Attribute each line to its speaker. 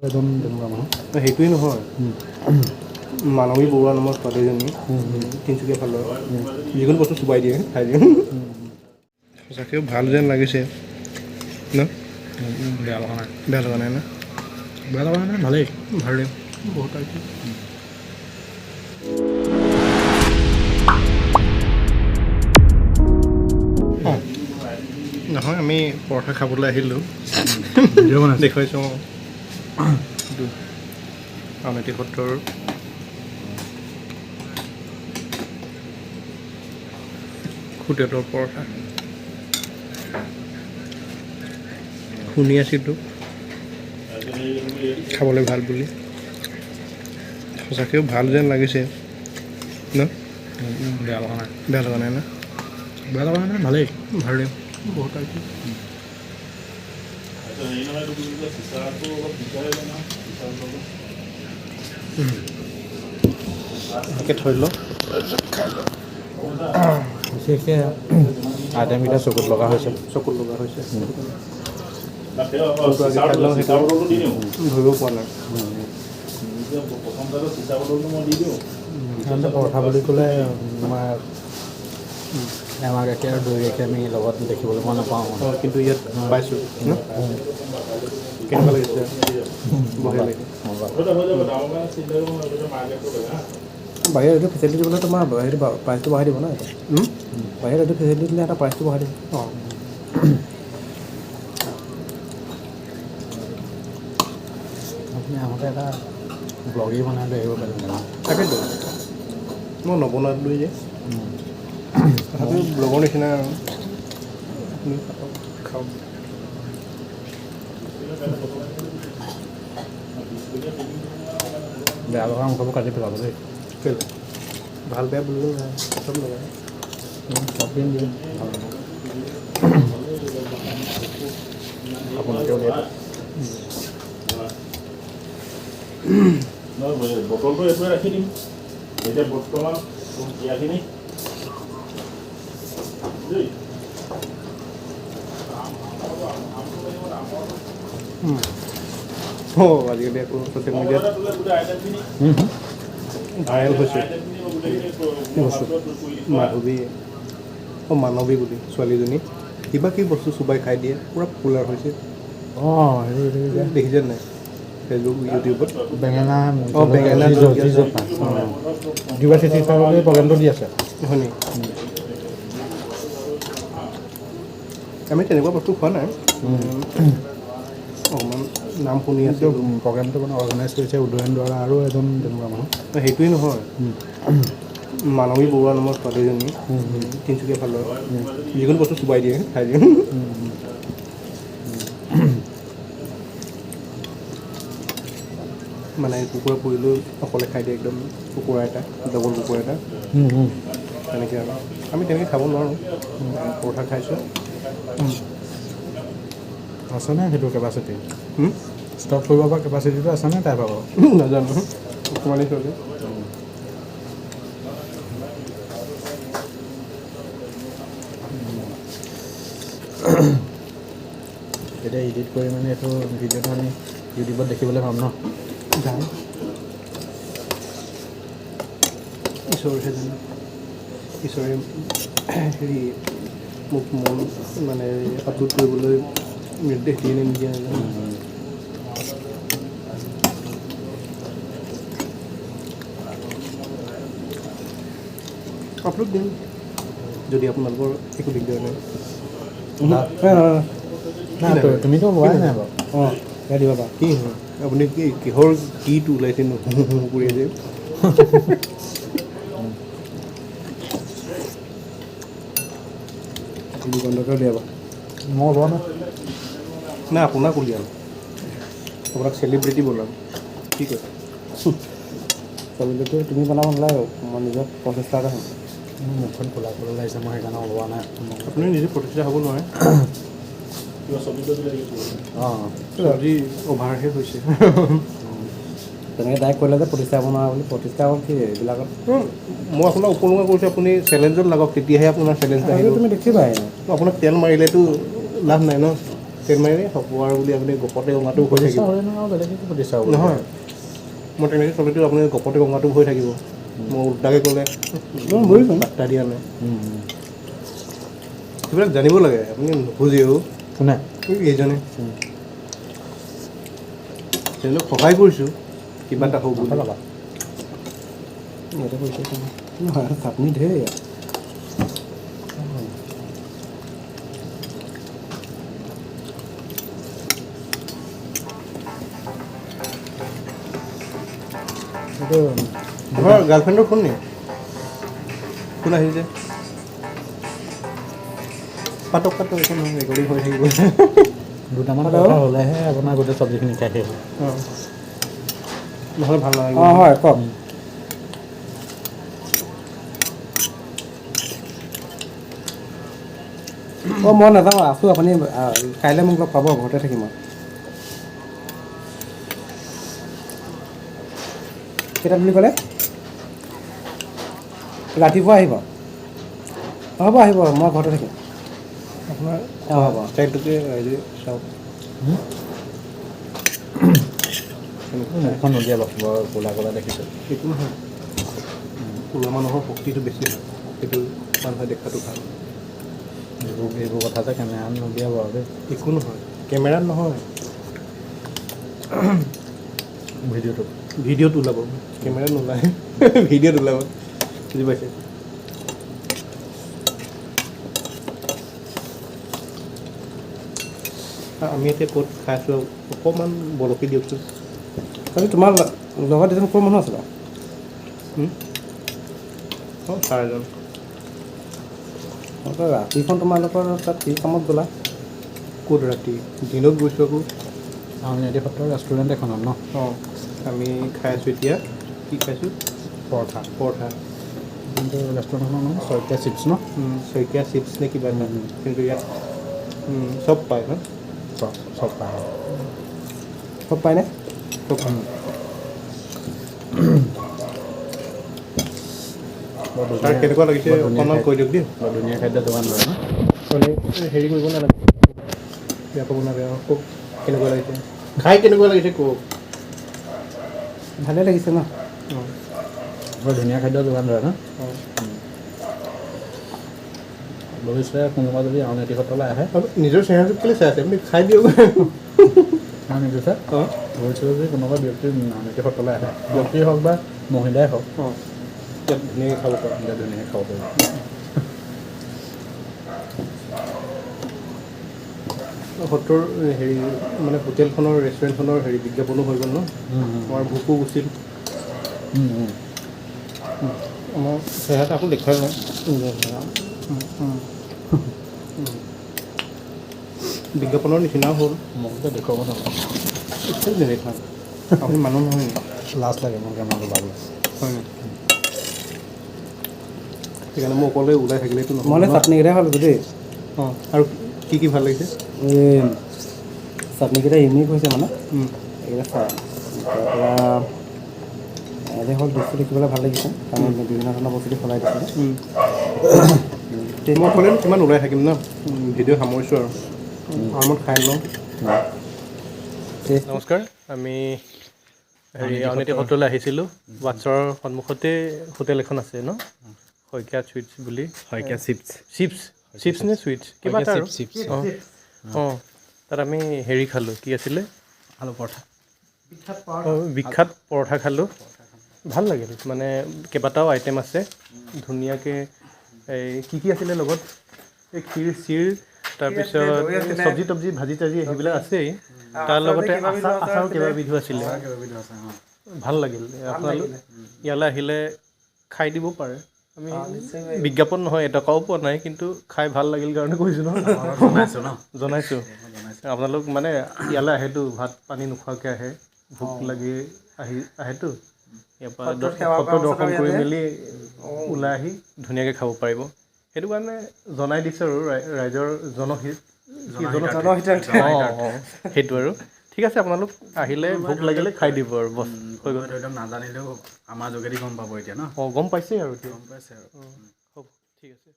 Speaker 1: এজন তেনেকুৱা মানুহ
Speaker 2: সেইটোৱে নহয় মানৱী বৰুৱা নামৰ ছোৱালীজনী তিনিচুকীয়া ফালৰ যিকোনো বস্তু চুবাই দিয়ে খাই দিয়ে সঁচাকৈও ভাল যেন লাগিছে ন
Speaker 1: বেয়া লগা নাই
Speaker 2: বেয়া লগা নাই ন
Speaker 1: বেয়া লগা নাই ভালেই
Speaker 2: ভালেই বহুত আহিছে নহয় আমি পৰঠা খাবলৈ আহিলোঁ দেখুৱাইছোঁ আউনীআটী সত্ৰৰ হোটেলৰ পৰঠা শুনি আছিলোঁ খাবলৈ ভাল বুলি সঁচাকৈও ভাল যেন লাগিছে ন
Speaker 1: বেয়া লগা নাই
Speaker 2: বেয়া লগা নাই ন
Speaker 1: বেয়া লগা নাই ভালেই
Speaker 2: ভালেই বহুত আহিছে এনেকৈ থৈ লওঁ
Speaker 1: বিশেষকৈ আইটেমকেইটা চকুত লগা হৈছে
Speaker 2: ধৰিব পৰা নাই
Speaker 1: সাধাৰণতে পৰঠা বুলি ক'লে আমাৰ এমাহ গাখীৰ আৰু দৈ গাখীৰ আমি লগত দেখিবলৈ পোৱা নাপাওঁ
Speaker 2: কিন্তু ইয়াত পাইছোঁ কেনেকুৱা লাগিছে বঢ়িয়া লাগিছে বাহিৰত এইটো ফেচিলিটি দিবলৈ তোমাৰ সেইটো প্ৰাইচটো বঢ়াই দিব ন এটা বাহিৰত এইটো ফেচিলিটি দিলে এটা প্ৰাইচটো বঢ়াই দিব অঁ
Speaker 1: আপুনি আহোঁতে এটা ব্লগেই বনাই লৈ আহিব পাৰিম
Speaker 2: তাকেতো মই নবনালোৱে যে তথাপিও ব্লগৰ নিচিনা খাওক
Speaker 1: বেয়া লগা অংশবোৰ কাটি পেলাব দেই
Speaker 2: কেলৈ ভাল বেয়া বুলিলেও নাই চব লগাই
Speaker 1: চব দিন দিম আপোনালোকে উলিয়াই
Speaker 3: বটলটো এইটোৱে ৰাখি দিম এতিয়া বৰ্তমান ইয়াখিনি
Speaker 2: আজিকালি আকৌ ছ'চিয়েল মিডিয়াত ভাইৰেল হৈছে মানৱী বুলি ছোৱালীজনী কিবা কিবি বস্তু চুবাই খাই দিয়ে পূৰা পপুলাৰ হৈছে
Speaker 1: অঁ হেৰি
Speaker 2: দেখিছে নাই ফেচবুক ইউটিউবত
Speaker 1: বেঙেনা
Speaker 2: বেঙেনা
Speaker 1: ইউনিভাৰ্চিটি হিচাপে প্ৰগ্ৰেমটো দি আছে
Speaker 2: হয় নি আমি তেনেকুৱা বস্তু খোৱা নাই অকণমান নাম শুনি আছোঁ
Speaker 1: প্ৰগ্ৰেমটো মানে অৰ্গেনাইজ কৰিছে উদয়ন দ্বাৰা আৰু এজন তেনেকুৱা মানুহ
Speaker 2: সেইটোৱে নহয় মানৱী বৰুৱা নামৰ ছোৱালীজনী তিনিচুকীয়া ফালৰ যিকোনো বস্তু চুবাই দিয়ে খাই দিয়ে মানে কুকুৰা পুৰিলেও অকলে খাই দিয়ে একদম কুকুৰা এটা ডবল কুকুৰা এটা তেনেকৈ আৰু আমি তেনেকৈ খাব নোৱাৰোঁ পৰঠা খাইছোঁ
Speaker 1: আছেনে সেইটো কেপাচিটি ষ্টপ কৰিব পৰা কেপাচিটিটো আছেনে তাই পাব
Speaker 2: নাজানো অকণমানি ছোৱালী
Speaker 1: এতিয়া এডিট কৰি মানে এইটো ভিডিঅ'টো আমি ইউটিউবত দেখিবলৈ পাম ন
Speaker 2: যাম ঈশ্বৰহে জানো ঈশ্বৰে হেৰি মোক মন মানে আপলোড কৰিবলৈ নিৰ্দেশ দিয়ে নে নিদিয়ে নাজানো আপলোড দিম যদি আপোনালোকৰ একো দিগদাৰ নাই
Speaker 1: নাই তুমিতো লোৱাই নাই বাৰু
Speaker 2: অঁ এয়া দিবা বা কি হয় আপুনি কি কিহৰ কিটো ওলাইছে কৰি আছে বন্ধকৈ উলিয়াবা
Speaker 1: মই লোৱা নাই
Speaker 2: নাই আপোনাক উলিয়াম আপোনাক চেলিব্ৰিটি বনাম কি কয় চেলিব্ৰিটি তুমি বনাব নালাগে মই নিজৰ প্ৰচেষ্টা এটা হ'ম
Speaker 1: মুখখন খোলা খোলা লাগিছে মই সেইকাৰণে ওলোৱা নাই
Speaker 2: আপুনি নিজে প্ৰতিষ্ঠা হ'ব নোৱাৰে
Speaker 1: অঁ
Speaker 2: আজি অভাৰহে হৈছে
Speaker 1: তেনেকৈ ডাইৰেক্ট কৰিলে যে প্ৰতিষ্ঠা হ'ব নোৱাৰা বুলি প্ৰতিষ্ঠা হ'ল কি এইবিলাকত
Speaker 2: মই আপোনাক উপলুঙা কৰিছোঁ আপুনি চেলেঞ্জত লাগক তেতিয়াহে আপোনাৰ চেলেঞ্জ আহিব
Speaker 1: তুমি দেখিবাই
Speaker 2: আপোনাক তেল মাৰিলেতো লাভ নাই ন তেল মাৰি হ'ব আৰু বুলি আপুনি গপতে গঙাটো হৈ
Speaker 1: প্ৰতিষ্ঠা
Speaker 2: থাকিব
Speaker 1: হ'লে নহয় আৰু বেলেগে কি প্ৰতিষ্ঠা হ'ব
Speaker 2: নহয় মই তেনেকৈ চলিতো আপুনি গপতে গঙাটো হৈ থাকিব মই উল্টাকৈ ক'লে বাৰ্তা দিয়া নাই সেইবিলাক জানিব লাগে আপুনি নুবুজেও
Speaker 1: কোনে
Speaker 2: এইজনে তেওঁলোক সহায় কৰিছোঁ কিবা এটা হওক বুলি
Speaker 1: নাপাবা
Speaker 2: ইয়াতে পইচা নহয় চাটনি ঢেৰ ইয়াত
Speaker 1: এইটো
Speaker 2: তোমাৰ গাৰ্লফ্ৰেণ্ডৰ ফোন নি ফোন আহিছে পাতক একো নহয় ৰেকৰ্ডিং হৈ থাকিব
Speaker 1: দুটামান কথা হ'লেহে আপোনাৰ গোটেই চব্জিখিনি খাই শেষ
Speaker 2: অঁ নহ'লে ভাল নালাগিব
Speaker 4: অঁ হয় কওক অঁ মই নাযাওঁ আছোঁ আপুনি কাইলৈ মোক লগ পাব ঘৰতে থাকিম মই কেইটাত বুলি ক'লে ৰাতিপুৱা আহিব হ'ব আহিব মই ঘৰতে থাকিম
Speaker 2: আপোনাৰ
Speaker 4: অঁ হ'ব
Speaker 2: ষ্টাইলটোকে ৰাইজে চাওক
Speaker 1: মুখখন নদীয়া অলপ বৰ ক'লা ক'লা দেখিছোঁ
Speaker 2: সেইটো নহয় ক'লা মানুহৰ শক্তিটো বেছি হয় সেইটো মানুহে দেখাটো ভাল
Speaker 1: এইবোৰ কথা যে কেমেৰাত নদীয়া বাৰু দেই
Speaker 2: একো নহয় কেমেৰাত নহয় ভিডিঅ'ত ওলাব কেমেৰাত নোলায় ভিডিঅ'ত ওলাব বুজি পাইছে আমি এতিয়া ক'ত খাই আছোঁ অকণমান বৰশী দিয়কচোন
Speaker 4: কালি তোমাৰ লগত এজন ক'ৰ মানুহ আছিলে
Speaker 2: অঁ চাৰজন
Speaker 4: ৰাতিখন তোমালোকৰ তাত কি কামত গ'লা
Speaker 2: ক'ত ৰাতি দিনত গৈছোঁ আকৌ
Speaker 1: আউনীআটী সত্ৰৰ ৰেষ্টুৰেণ্ট এখনত ন
Speaker 2: অঁ আমি খাই আছোঁ এতিয়া কি খাইছোঁ
Speaker 1: পৰঠা
Speaker 2: পৰঠা
Speaker 1: কিন্তু ৰেষ্টুৰেণ্টখনৰ নাম শইকীয়া চিপছ ন
Speaker 2: শইকীয়া চিপছ নে কিবা এটা কিন্তু ইয়াত চব পায় ন
Speaker 1: চব পায়
Speaker 4: চব পায়নে
Speaker 2: চব
Speaker 1: বৰ
Speaker 2: তাৰ
Speaker 1: ধুনীয়া
Speaker 2: কেনেকুৱা লাগিছে
Speaker 1: বৰ ধুনীয়া
Speaker 2: অকণমান কৈ দিয়ক দেই
Speaker 1: বৰ ধুনীয়া খাদ্য যোগান ধৰে ন
Speaker 2: হেৰি কৰিব নালাগে বেয়া ক'ব নালাগে অঁ কওক কেনেকুৱা লাগিছে খাই কেনেকুৱা লাগিছে কওক
Speaker 4: ভালেই লাগিছে ন
Speaker 2: অঁ
Speaker 1: বৰ ধুনীয়া খাদ্য যোগান ধৰে ন
Speaker 2: অঁ
Speaker 1: ভৱিষ্যতে কোনোবা যদি আউনীআটী সত্ৰলৈ আহে
Speaker 2: নিজৰ চেহেৰাটোত কেলৈ চাই আছে আপুনি খাই দিয়ক
Speaker 1: আমি কৈছে
Speaker 2: অঁ
Speaker 1: ভৱিষ্যতে যদি কোনোবা ব্যক্তি আউনীআটী সত্ৰলৈ আহে ব্যক্তিয়ে হওক বা মহিলাই হওক
Speaker 2: অঁ ইয়াত ধুনীয়াকৈ খাব পাৰে
Speaker 1: তেতিয়া ধুনীয়াকৈ খাব পাৰিব
Speaker 2: সত্ৰৰ হেৰি মানে হোটেলখনৰ ৰেষ্টুৰেণ্টখনৰ হেৰি বিজ্ঞাপনো হৈ গ'ল ন আমাৰ ভোকো গুচিল আমাৰ চেহেৰাটো আকৌ দেখুৱাই লওঁ বিজ্ঞাপনৰ নিচিনাও হ'ল
Speaker 1: মোক যে দেখুৱাব নালাগে
Speaker 2: একদম নেদেখাম আপুনি মানুহ নহয় নেকি
Speaker 1: লাজ লাগে মোৰ কেমেৰাটো পাবলৈ
Speaker 2: হয় নেকি সেইকাৰণে মই অকলে ওলাই থাকিলেতো
Speaker 4: মই
Speaker 2: নহয়
Speaker 4: চাটনিকেইটাই খালোঁ দেই
Speaker 2: অঁ আৰু কি ভাল লাগিছে
Speaker 4: এই চাটনিকেইটা ইউনিক হৈছে মানে এইকেইটা চাই তাৰপৰা এনে হ'ল বস্তু দেখিবলৈ ভাল লাগিছে কাৰণ বিভিন্ন ধৰণৰ বস্তু সলাই দিছিলে
Speaker 2: মই অকলেনো কিমান ওলাই থাকিম ন ভিডিঅ' সামৰিছোঁ আৰু আৰামত খাই লওঁ নমস্কাৰ আমি হেৰি আউনীআটী সত্ৰলৈ আহিছিলোঁ ৱাটছৰ সন্মুখতে হোটেল এখন আছে ন শইকীয়া চুইটছ বুলি
Speaker 1: শইকীয়া চিপছ
Speaker 2: চিপছ নে চুইটছ কিবা এটা আৰু অঁ অঁ তাত আমি হেৰি খালোঁ কি আছিলে
Speaker 1: আলু পৰঠা
Speaker 2: বিখ্যাত পৰঠা খালোঁ ভাল লাগিল মানে কেইবাটাও আইটেম আছে ধুনীয়াকৈ এই কি আছিলে লগত এই ক্ষীৰ চিৰ তাৰপিছত চব্জি তব্জি ভাজি তাজি সেইবিলাক আছেই তাৰ লগতে আচাৰো কেইবাবিধো আছিলে ভাল লাগিল আপোনালোক ইয়ালৈ আহিলে খাই দিব পাৰে আমি বিজ্ঞাপন নহয় এটকাও পোৱা নাই কিন্তু খাই ভাল লাগিল কাৰণে কৈছোঁ নহয় জনাইছোঁ আপোনালোক মানে ইয়ালৈ আহেতো ভাত পানী নোখোৱাকৈ আহে ভোক লাগি আহেতো ইয়াৰ পৰা সত্ৰ দৰ্শন কৰি মেলি ওলাই আহি ধুনীয়াকৈ খাব পাৰিব সেইটো কাৰণে জনাই দিছোঁ আৰু ৰাইজৰ সেইটো আৰু ঠিক আছে আপোনালোক আহিলে ভোক লাগিলে খাই দিব আৰু বছ হৈ গ'ল
Speaker 1: একদম নাজানিলেও আমাৰ যোগেদি গম পাব এতিয়া ন
Speaker 2: অঁ গম পাইছেই আৰু এতিয়া
Speaker 1: গম পাইছে আৰু
Speaker 2: হ'ব ঠিক আছে